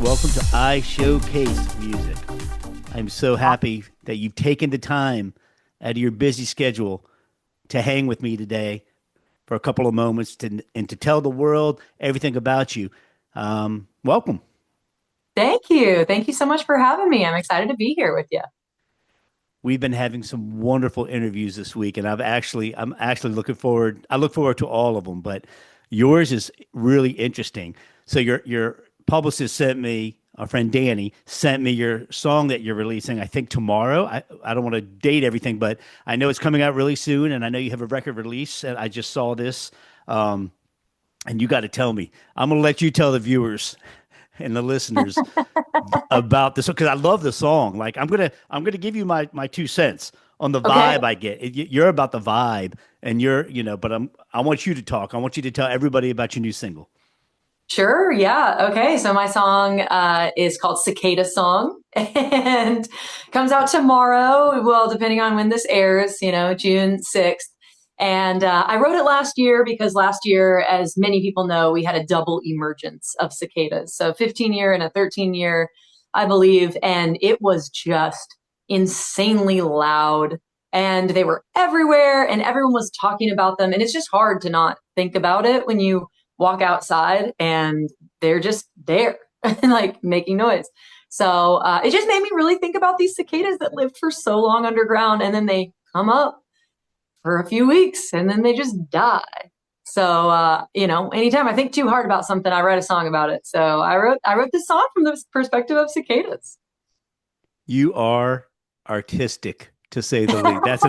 Welcome to iShowcase Music. I'm so happy that you've taken the time out of your busy schedule to hang with me today for a couple of moments and to tell the world everything about you. Welcome. Thank you. Thank you so much for having me. I'm excited to be here with you. We've been having some wonderful interviews this week, and I'm actually looking forward. I look forward to all of them, but yours is really interesting. So your publicist sent me, our friend Danny sent me your song that you're releasing. I think tomorrow. I don't want to date everything, but I know it's coming out really soon, and I know you have a record release. And I just saw this, um, and you got to tell me. I'm gonna let you tell the viewers and the listeners about this because I love the song. Like I'm gonna give you my 2 cents on the Okay. vibe I get. You're about the vibe, and but I want you to talk. I want you to tell everybody about your new single. Sure. Yeah. Okay. So my song is called Cicada Song and comes out tomorrow. Well, depending on when this airs, June 6th. And I wrote it last year because last year, as many people know, we had a double emergence of cicadas. So 15-year and a 13-year, I believe. And it was just insanely loud. And they were everywhere and everyone was talking about them. And it's just hard to not think about it when you walk outside and they're just there and like making noise. So it just made me really think about these cicadas that lived for so long underground and then they come up for a few weeks and then they just die. So anytime I think too hard about something, I write a song about it. So I wrote this song from the perspective of cicadas. You are artistic, to say the least. That's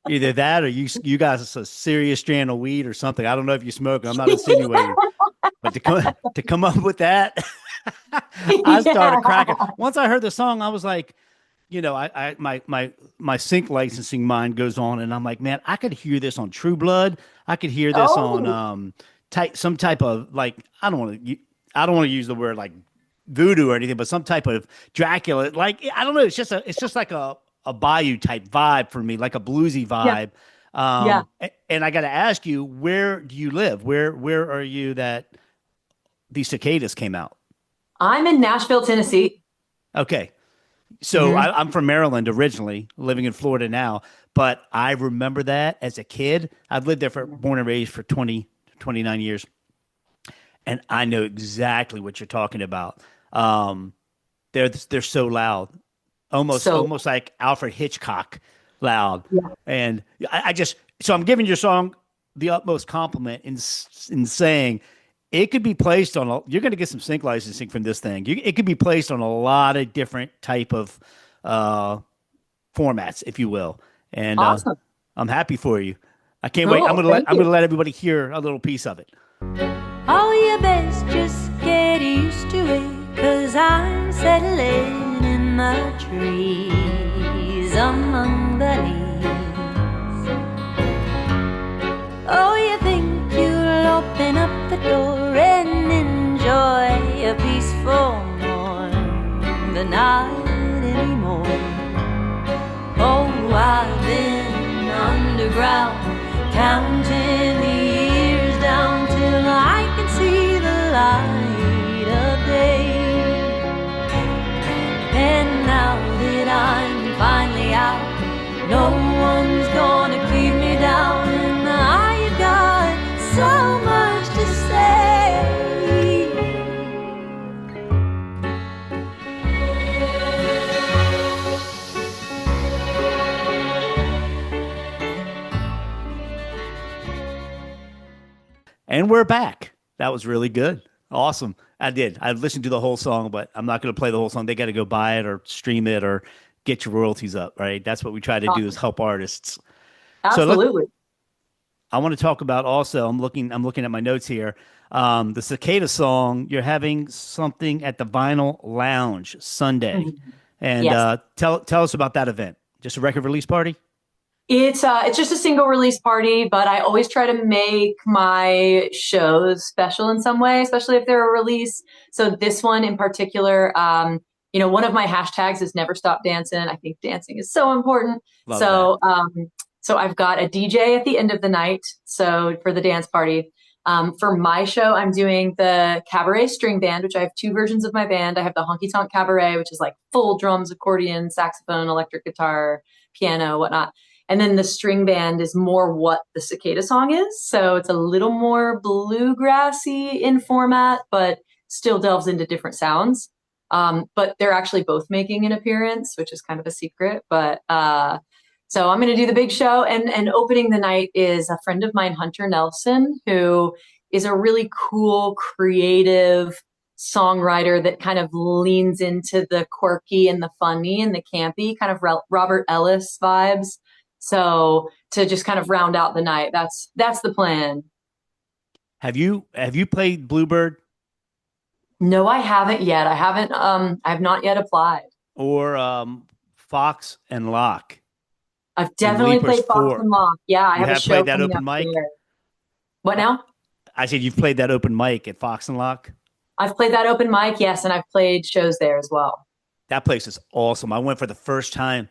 either that or you guys are a serious strand of weed or something. I don't know if you smoke. I'm not insinuating, but to come up with that, I started Yeah. cracking. Once I heard the song, I was like, my sync licensing mind goes on, and I'm like, man, I could hear this on True Blood. I could hear this on Oh, some type of like I don't want to use the word like voodoo or anything, but some type of Dracula. Like I don't know. It's just like a bayou type vibe for me, like a bluesy yeah. vibe. Yeah. And I got to ask you, where do you live? Where are you that these cicadas came out? I'm in Nashville, Tennessee. Okay, so Hmm. I'm from Maryland originally, living in Florida now, but I remember that as a kid. I've lived there for born and raised for 29 years, and I know exactly what you're talking about. Um, they're so loud, almost So, almost like Alfred Hitchcock loud. yeah. And I just so I'm giving your song the utmost compliment in saying it could be placed on you're going to get some sync licensing from this thing. It could be placed on a lot of different type of uh, formats, if you will. And Awesome. I'm happy for you. I can't wait. I'm Cool. gonna let Thank I'm you. gonna let everybody hear a little piece of it. Oh, you best just get used to it, 'cause I'm settling in the trees among the leaves. Oh, you think you'll open up the door and enjoy a peaceful morn, but not anymore. Oh, I've been underground, counting the years down till I can see the light of day. And now that I'm finally out, no one's gonna keep me down, and I've got so much to say. And we're back. That was really good. Awesome. I did. I listened to the whole song, but I'm not going to play the whole song. They got to go buy it or stream it or get your royalties up, right? That's what we try to do is Awesome. help artists. So Absolutely. I want to talk about also, I'm looking at my notes here. The Cicada song, you're having something at the Vinyl Lounge Sunday. Mhm. And Yes. tell us about that event. Just a record release party? It's just a single release party, but I always try to make my shows special in some way, especially if they're a release. So this one in particular, one of my hashtags is never stop dancing. I think dancing is so important. Love that. So I've got a DJ at the end of the night. So for the dance party, For my show, I'm doing the cabaret string band, which I have two versions of my band. I have the honky tonk cabaret, which is like full drums, accordion, saxophone, electric guitar, piano, whatnot. And then the string band is more what the Cicada Song is. So it's a little more bluegrassy in format, but still delves into different sounds. But they're actually both making an appearance, which is kind of a secret. But so I'm going to do the big show, and opening the night is a friend of mine, Hunter Nelson, who is a really cool, creative songwriter that kind of leans into the quirky and the funny and the campy, kind of Robert Ellis vibes. So to just kind of round out the night, that's the plan. Have you played Bluebird No, I haven't yet. I've not yet applied. or Fox and Lock I've in definitely Leaper's played Fox and Fork? Lock. Yeah, I You have a have show played that coming open up mic? there. What now? I said you've played that open mic at Fox and Lock. I've played that open mic, yes, and I've played shows there as well. That place is awesome. I went for the first time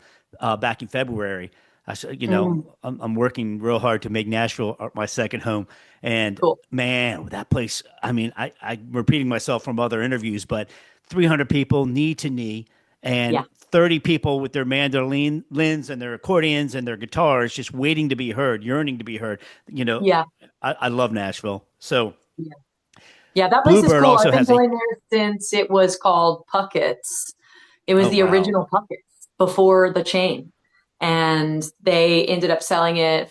back in February. Mm, I'm working real hard to make Nashville my second home. And cool. man, that place, I mean, I'm repeating myself from other interviews, but 300 people knee to knee Yeah. and 30 people with their mandolins and their accordions and their guitars just waiting to be heard, yearning to be heard. You know, Yeah. I love Nashville. So Yeah. Yeah, that place is Bluebird cool. also I've been has a, going there since it was called Puckett's. It was oh, the wow. original Puckett's before the chain. And they ended up selling it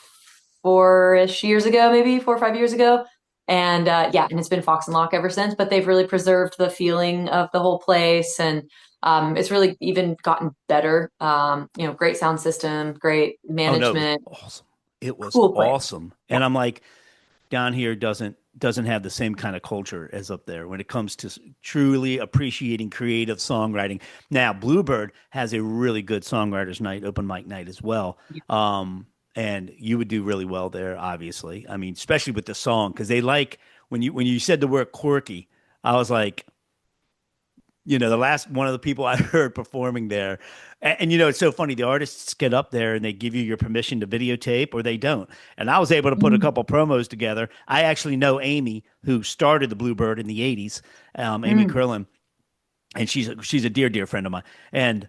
4-ish years ago, maybe 4 or 5 years ago. And yeah, and it's been Fox and Lock ever since, but they've really preserved the feeling of the whole place. And it's really even gotten better. Great sound system, great Oh, no, it was management, awesome. It was cool place. awesome. Yeah. And I'm like, down here doesn't have the same kind of culture as up there when it comes to truly appreciating creative songwriting. Now, Bluebird has a really good songwriters night, open mic night as well. And you would do really well there, obviously. I mean, especially with the song, because they like when you said the word quirky, I was like, the last one of the people I heard performing there. And it's so funny. The artists get up there and they give you your permission to videotape or they don't. And I was able to put a Mm, couple promos together. I actually know Amy, who started the Bluebird in the 80s, Amy mm. Curlin, and she's a dear, dear friend of mine. And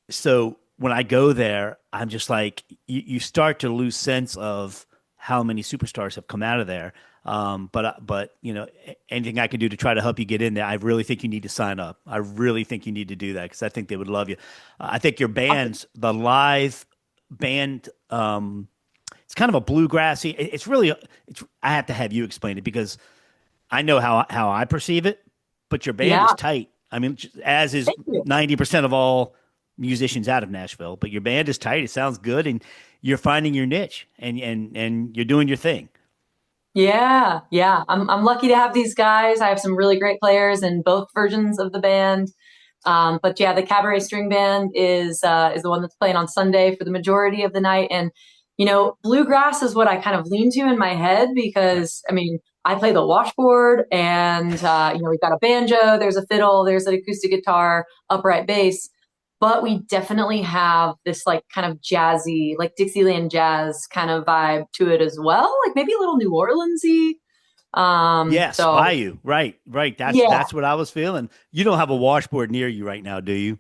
so when I go there, I'm just like, you start to lose sense of how many superstars have come out of there. But anything I can do to try to help you get in there, I really think you need to sign up. I really think you need to do that because I think they would love you. I think your band's the live band. It's kind of a bluegrassy. It's really. I have to have you explain it because I know how I perceive it, but your band is Yeah. tight. I mean, as is Thank you. 90% of all musicians out of Nashville. But your band is tight. It sounds good, and you're finding your niche, and you're doing your thing. Yeah, yeah. I'm lucky to have these guys. I have some really great players in both versions of the band. But yeah, the cabaret string band is the one that's playing on Sunday for the majority of the night. And bluegrass is what I kind of lean to in my head Right. because I mean I play the washboard, and we've got a banjo, there's a fiddle, there's an acoustic guitar, upright bass. But we definitely have this like kind of jazzy, like Dixieland jazz kind of vibe to it as well, like maybe a little New Orleansy. Yes, So Bayou. Right, right. That's yeah. that's what I was feeling. You don't have a washboard near you right now, do you?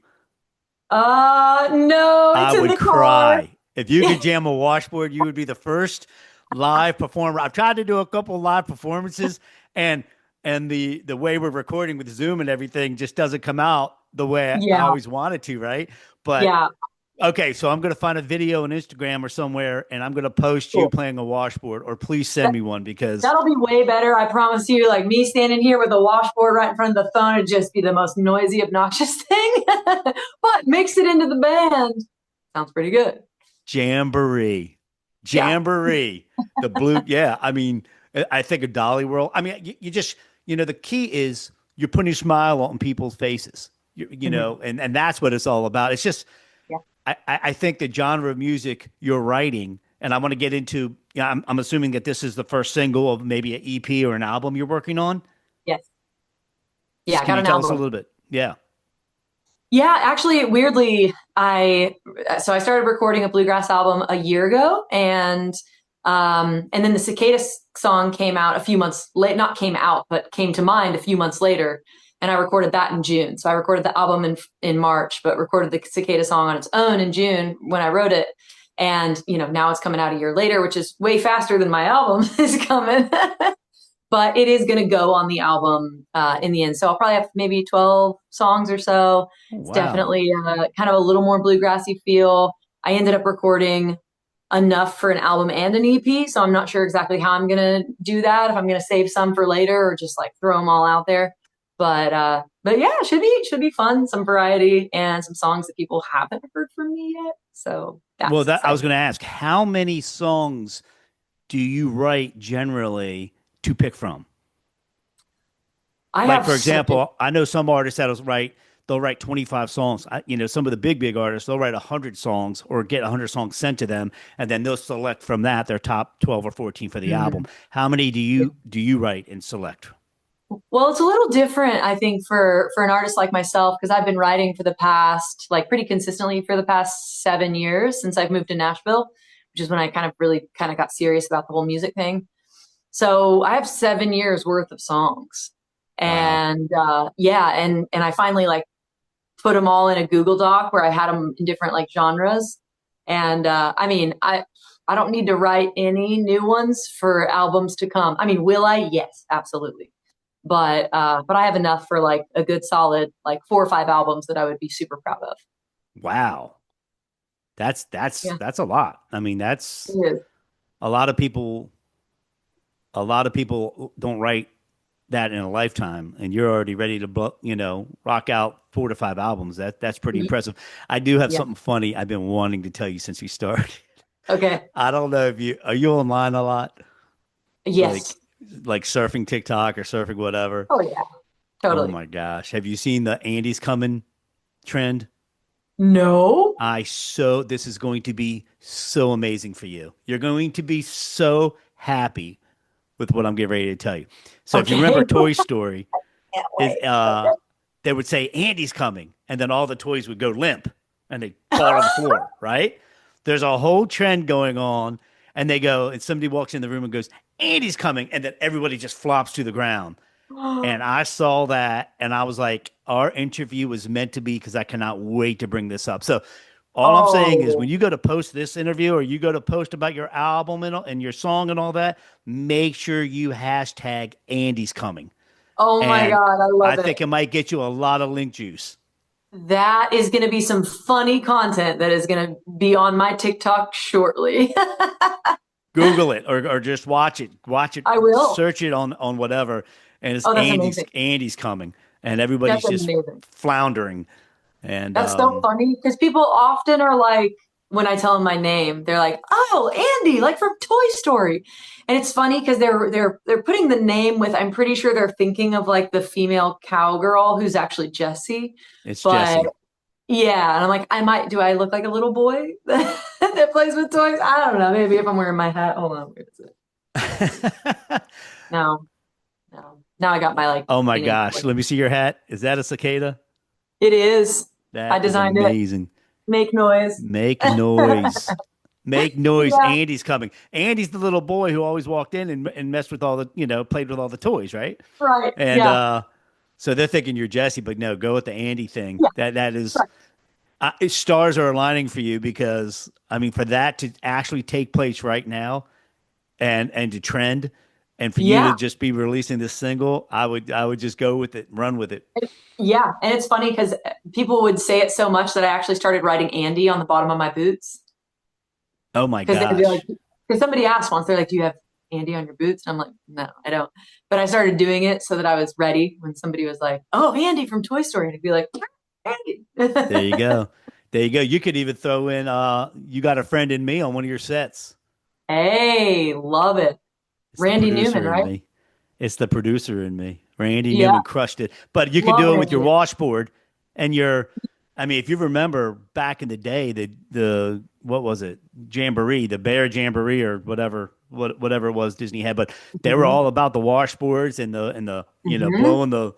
No, I it's in would the car. cry. If you could jam a washboard, you would be the first live performer. I've tried to do a couple live performances and the way we're recording with Zoom and everything just doesn't come out the way I Yeah, always wanted to, right? But yeah, okay, so I'm gonna find a video on Instagram or somewhere and I'm gonna post you cool. playing a washboard or please send me one because That'll be way better. I promise you. Like me standing here with a washboard right in front of the phone would just be the most noisy, obnoxious thing, but makes it into the band. Sounds pretty good. Jamboree. Yeah. Jamboree. The blue. Yeah. I mean, I think of Dolly World. I mean, you just, the key is you're putting a smile on people's faces, Mhm. and that's what it's all about. It's just, Yeah. I think the genre of music you're writing, and I want to get into, yeah, I'm assuming that this is the first single of maybe an EP or an album you're working on. Yes. Yeah. Just, I can got you an tell us a album. little bit? Yeah. Yeah. Actually, weirdly, I started recording a bluegrass album a year ago, and And then the Song came out a few months late, not came out, but came to mind a few months later. And I recorded that in June. So I recorded the album in March, but recorded the Cicada Song on its own in June when I wrote it. And, now it's coming out a year later, which is way faster than my album is coming. But it is going to go on the album in the end. So I'll probably have maybe 12 songs or so. It's Wow. definitely kind of a little more bluegrassy feel. I ended up recording enough for an album and an EP. So I'm not sure exactly how I'm going to do that. If I'm going to save some for later or just like throw them all out there. But yeah, it should be fun. Some variety and some songs that people haven't heard from me yet. So Well, that's that I was exciting. going to ask, how many songs do you write generally to pick from? I Like, have for so many. example, I know some artists they'll write 25 songs. Some of the big artists, they'll write 100 songs or get 100 songs sent to them, and then they'll select from that their top 12 or 14 for the album. Mhm. How many do you write and select? Well, it's a little different, I think, for an artist like myself, because I've been writing for the past, like pretty consistently for the past 7 years since I've moved to Nashville, which is when I kind of really kind of got serious about the whole music thing. So I have 7 years worth of songs. Wow. And yeah, and I finally like put them all in a Google Doc where I had them in different like genres. And I mean, I don't need to write any new ones for albums to come. I mean, will I? Yes, absolutely. But I have enough for like a good solid like 4 or 5 albums that I would be super proud of. Wow. That's that's Yeah, that's a lot. I mean, it that's is. a lot of people a lot of people don't write that in a lifetime, and you're already ready to rock out 4 to 5 albums. That's pretty impressive. I do have Yeah. something funny I've been wanting to tell you since we started. Okay. I don't know if you are you online a lot, like Yes. like surfing TikTok or surfing whatever. Oh yeah. Oh Totally. my gosh, have you seen the Andy's coming trend? No. This is going to be so amazing for you. You're going to be so happy with what I'm getting ready to tell you. So if you remember Okay. Toy Story, Can't is wait. Okay. they would say Andy's coming, and then all the toys would go limp and they fall to the floor, right? There's a whole trend going on, and they go, and somebody walks in the room and goes, Andy's coming, and then everybody just flops to the ground. And I saw that, and I was like, our interview was meant to be because I cannot wait to bring this up. So, all I'm saying is, when Oh. you go to post this interview or you go to post about your album and your song and all that, make sure you hashtag Andy's coming. Oh my And God, I I love it. think it might get you a lot of link juice. That is going to be some funny content that is going to be on my TikTok shortly. Google it or just watch it, I will. search it on whatever, and it's Oh, that's amazing. Andy's coming, and That's everybody's just amazing. floundering. And That's so funny because people often are like, when I tell them my name, they're like, "Oh, Andy, like from Toy Story," and it's funny because they're putting the name with. I'm pretty sure they're thinking of like the female cowgirl who's actually Jessie, it's but Jesse. yeah, and I'm like, I might. Do I look like a little boy that plays with toys? I don't know. Maybe if I'm wearing my hat. Hold on, where is it? No, no. Now I got my like Oh my teenage gosh, boy. let me see your hat. Is that a cicada? It is. I That is designed it. amazing. Make noise. Make noise. Make noise. Yeah. Andy's coming. Andy's the little boy who always walked in and messed with played with all the toys, right? Right. And Yeah. so they're thinking you're Jesse, but no, go with the Andy thing. Yeah. That is Right. stars are aligning for you because I mean, for that to actually take place right now and to trend, and for you to Yeah. just be releasing this single, I would just go with it, run with it. Yeah. And it's funny because people would say it so much that I actually started writing Andy on the bottom of my boots Oh my because they'd be like, gosh. because somebody asked once, they're like, "Do you have Andy on your boots?" And I'm like, "No, I don't." But I started doing it so that I was ready when somebody was like, "Oh, Andy from Toy Story," and I'd be like, "Andy." There you go. There you go. You could even throw in you got a friend in me on one of your sets. Hey, love it. It's the Randy Newman, producer in right? me. It's the producer in me. Randy Yeah, Newman crushed it. But you could love do it with Randy your Newman. washboard and your I mean, if you remember back in the day, the what was it? Jamboree, the Bear Jamboree or whatever it was Disney had, but they were Hmm. all about the washboards and the Hmm. blowing the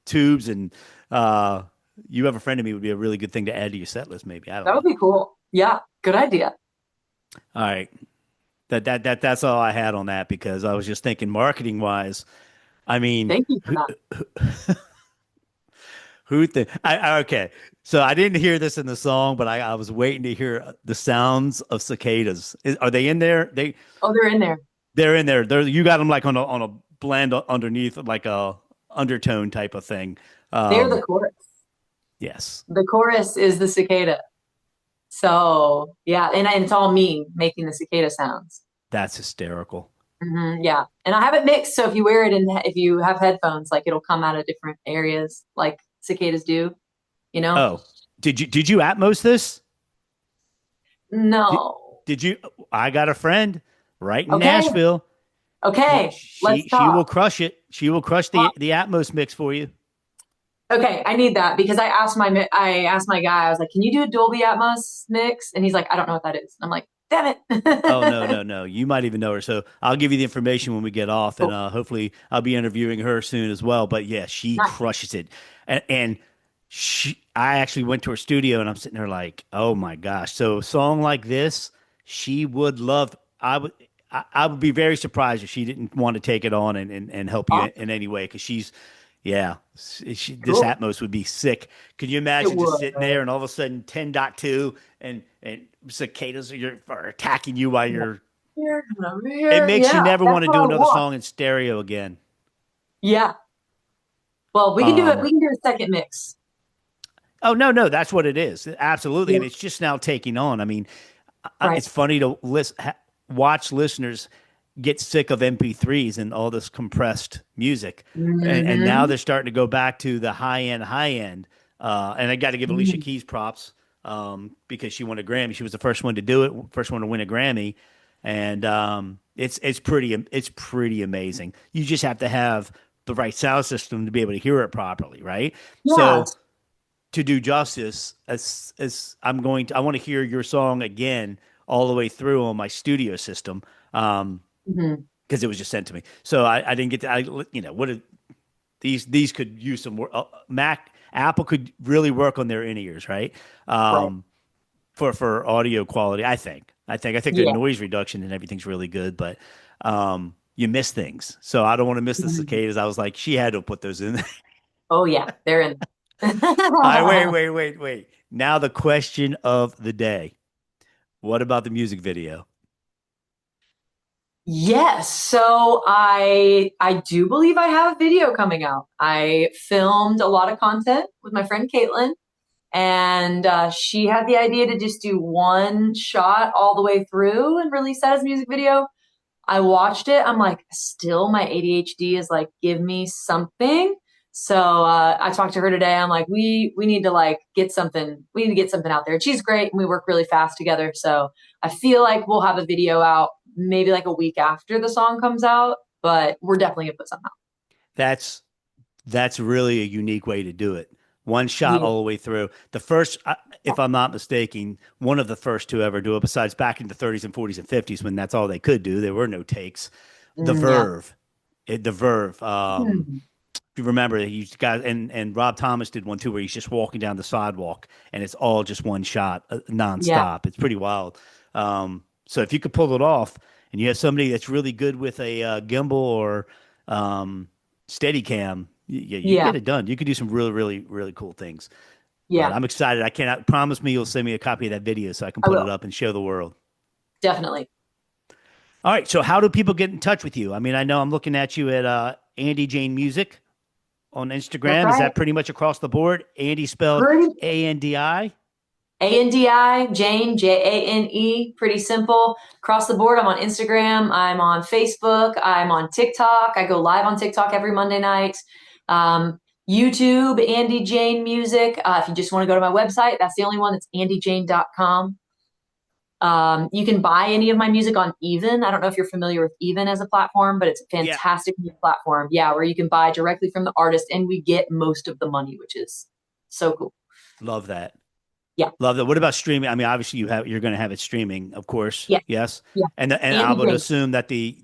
tubes and uh you have a friend of me would be a really good thing to add to your set list maybe. I don't That would know. be cool. Yeah, good idea. All right. That's all I had on that because I was just thinking marketing wise. I mean, Thank you for that. okay. So I didn't hear this in the song, but I was waiting to hear the sounds of cicadas. Are they in there? Oh, they're in there. They're in there. You got them like on a blend underneath, like a undertone type of thing. They're the Um, chorus. yes, The chorus is the cicada. So yeah, and it's all me making the cicada sounds. that's hysterical. Yeah, and I have it mixed, so if you wear it and if you have headphones, like it'll come out of different areas, like cicadas do. You know? Oh, did you Atmos this? Did, No. did you? I got a friend right in Okay. Nashville. She Okay. Let's she she will talk. crush it. She will crush the Atmos mix for you. Okay, I need that because I asked my guy, I was like, "Can you do a Dolby Atmos mix?" And he's like, "I don't know what that is." I'm like, "Damn Oh no, it." no, no. You might even know her. So I'll give you the information when we get off and Cool. hopefully I'll be interviewing her soon as well. But yeah, she Nice. crushes it. And I actually went to her studio and I'm sitting there like, oh my gosh. So a song like this, she would love. I would be very surprised if she didn't want to take it on and help you Awesome. in any way because yeah, this Cool. Atmos would be sick. Could you It imagine just sitting would. there and all of a sudden 10.2 and cicadas are attacking you while you're. Coming over It here. makes you Yeah, never that's want to what do I another want. song in stereo again. Yeah. Well, we can do it. Um, We can do a second mix. oh no, no, that's what it is, absolutely, Yeah. and it's just now taking on. I mean, Right. it's funny to watch listeners get sick of MP3s and all this compressed music, and now Mm-hmm. they're starting to go back to the high end. And I got to give Alicia Mm. Keys props because she won a Grammy. She was the first one to do it, first one to win a Grammy, and it's pretty amazing. You just have to have the right sound system to be able to hear it properly, right? Yeah. So to do justice, as I want to hear your song again all the way through on my studio system, Mhm. because it was just sent to me. So I didn't get to, what these could use some work. Apple could really work on their in ears, right? Right. For audio quality, I think the Yeah. noise reduction and everything's really good, but you miss things. So I don't want to miss the Mhm. cicadas. I was like, she had to put those in. Oh yeah, they're in. All right, wait. Now the question of the day. What about the music video? Yes, so I do believe I have a video coming out. I filmed a lot of content with my friend Caitlin, and she had the idea to just do one shot all the way through and release that as a music video. I watched it. I'm like, still my ADHD is like, give me something. So I talked to her today. I'm like, we need to like get something. We need to get something out there. And she's great, and we work really fast together. So I feel like we'll have a video out maybe like a week after the song comes out. But we're definitely gonna put something out. That's that's really a unique way to do it. One shot Yeah, all the way through. The first, if I'm not mistaken, one of the first to ever do it, besides back in the 30s and 40s and 50s when that's all they could do. There were no takes. The yeah. Verve, the Verve. Hmm. If you remember, he got and Rob Thomas did one too, where he's just walking down the sidewalk and it's all just one shot, Yeah, nonstop. It's pretty wild. So if you could pull it off, and you have somebody that's really good with a gimbal or um, Steadicam, you yeah, get it done. You could do some really, really, really cool things. But yeah. I'm excited. I cannot promise me you'll send me a copy of that video so I can I put it will up and show the world. definitely. All right. So how do people get in touch with you? I mean, I know I'm looking at you at Andi Jane Music on That's Instagram. Is right. that pretty much across the board? Andy spelled Pretty Andi. Andi, Jane, Jane, pretty simple. Across the board, I'm on Instagram, I'm on Facebook, I'm on TikTok. I go live on TikTok every Monday night. Um, YouTube, Andi Jane Music. If you just want to go to my website, that's the only one. It's andijane.com. You can buy any of my music on Even. I don't know if you're familiar with Even as a platform, but it's a Yeah, fantastic new platform. Yeah, where you can buy directly from the artist and we get most of the money, which is so cool. love that. Yeah, Love that. What about streaming? I mean, obviously you're going to have it streaming, of course. yeah, Yes. yeah. And I Andi would Jane. assume that the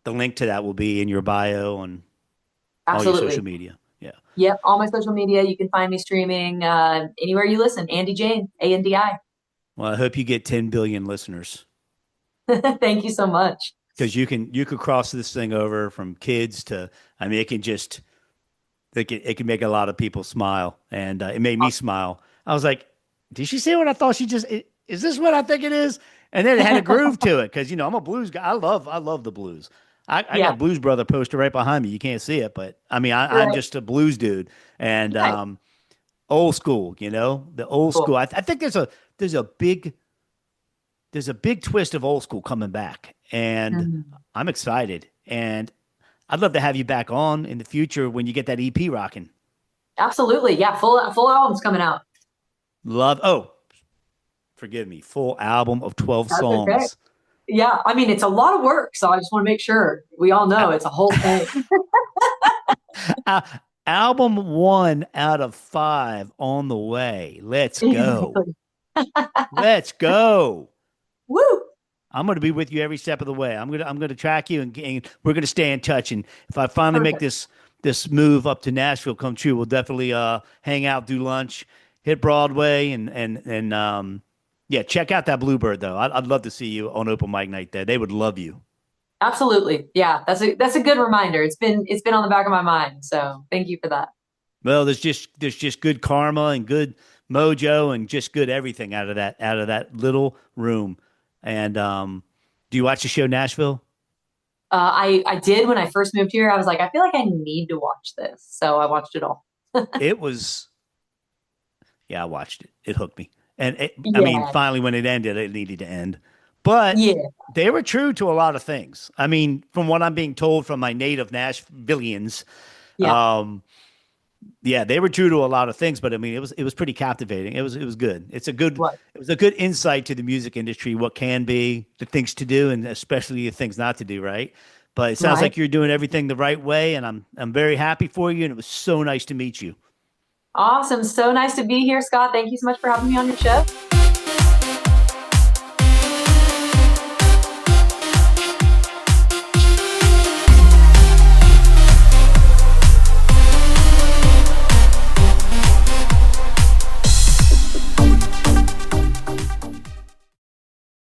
link to that will be in your bio on all your social Absolutely. media. Yeah. Yep, all my social media. You can find me streaming anywhere you listen. Andi Jane, Andi. Well, I hope you get 10 billion listeners. Thank you so much. because you could cross this thing over from kids to, I mean, it can make a lot of people smile, and it made me smile. I was like, did she say what I thought she just? Is this what I think it is? And then it had a groove to it because I'm a blues guy. I love the blues. I got a Yeah, Blues Brother poster right behind me. You can't see it, but I mean, I'm right. just a blues dude, and Nice. old school. The old school. Cool. I think there's a big twist of old school coming back, and Mhm. I'm excited. And I'd love to have you back on in the future when you get that EP rocking. Absolutely. Yeah, full album's coming out. Love. Oh, forgive me. Full album of 12 That's okay. songs. Yeah, I mean, it's a lot of work, so I just want to make sure we all know it's a whole thing. Uh, Album 1 out of 5 on the way. Let's go. Exactly. Let's go. Woo! I'm going to be with you every step of the way. I'm going to track you, and we're going to stay in touch. And if I finally make Perfect. this move up to Nashville come true, we'll definitely hang out, do lunch, hit Broadway, and yeah, check out that Bluebird though. I'd love to see you on open mic night there. They would love you. Absolutely. Yeah, that's a good reminder. It's been on the back of my mind. So thank you for that. Well, there's just good karma and good mojo and just good everything out of that little room. And do you watch the show Nashville? I did when I first moved here. I was like, I feel like I need to watch this, so I watched it all. It was Yeah, I watched it. It hooked me. And I mean, Yeah, finally, when it ended, it needed to end. But yeah, they were true to a lot of things. I mean, from what I'm being told from my native Nashvillians, yeah. um, yeah, they were true to a lot of things. But I mean, it was pretty captivating. It was good. What? It was a good insight to the music industry, what can be, the things to do, and especially the things not to do. Right. But it sounds Right. like you're doing everything the right way, and I'm very happy for you. And it was so nice to meet you. Awesome. So nice to be here, Scott. Thank you so much for having me on your show.